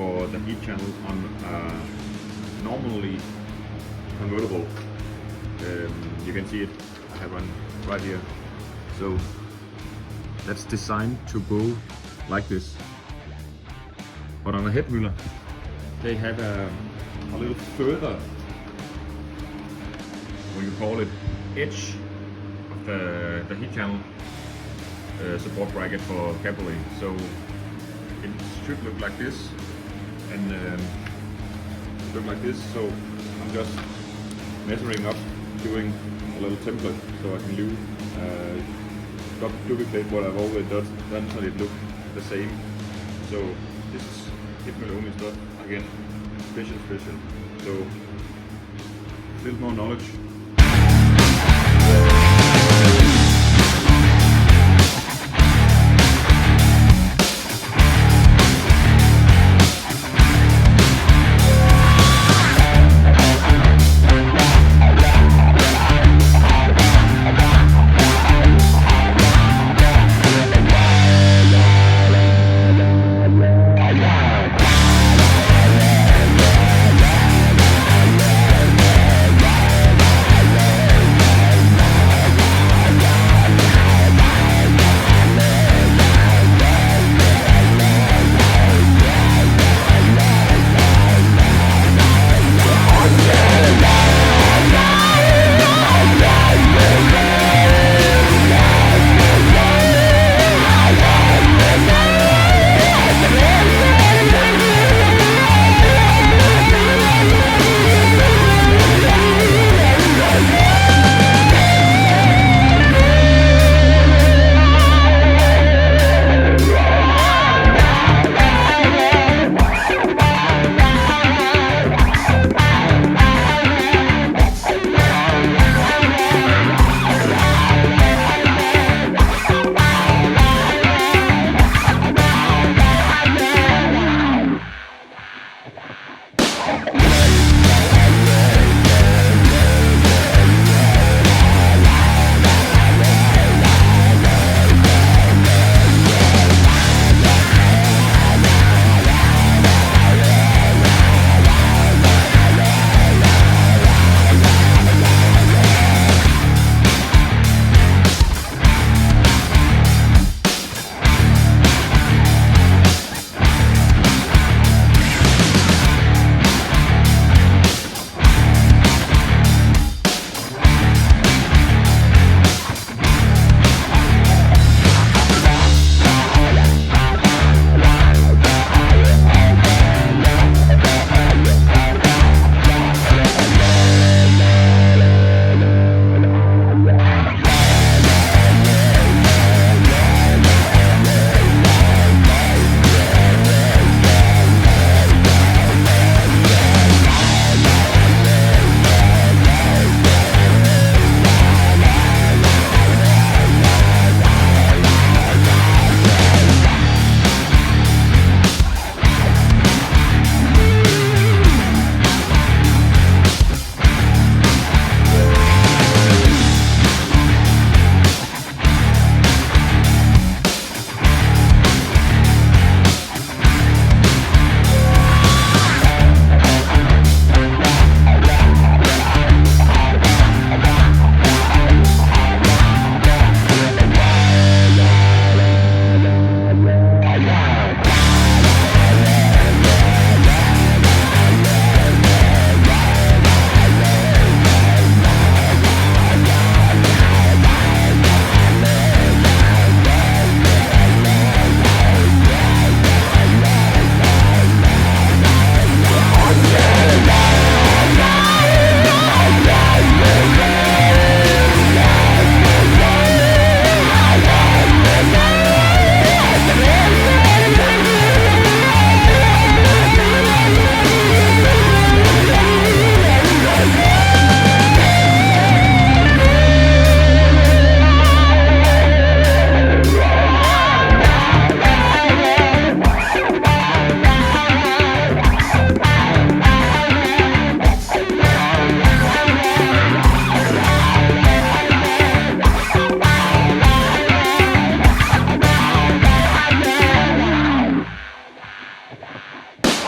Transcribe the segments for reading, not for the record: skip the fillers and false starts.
for the heat channel on normally convertible. You can see it, I have one right here. So that's designed to go like this. But on a Hebmüller, they have a little further, what you call it, edge of the heat channel support bracket for capillae. So it should look like this and look like this. So I'm just measuring up, doing a little template so I can do duplicate what I've already done so it look the same. So this is Hebmüller only stuff, again, special. So a little more knowledge.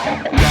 Bye.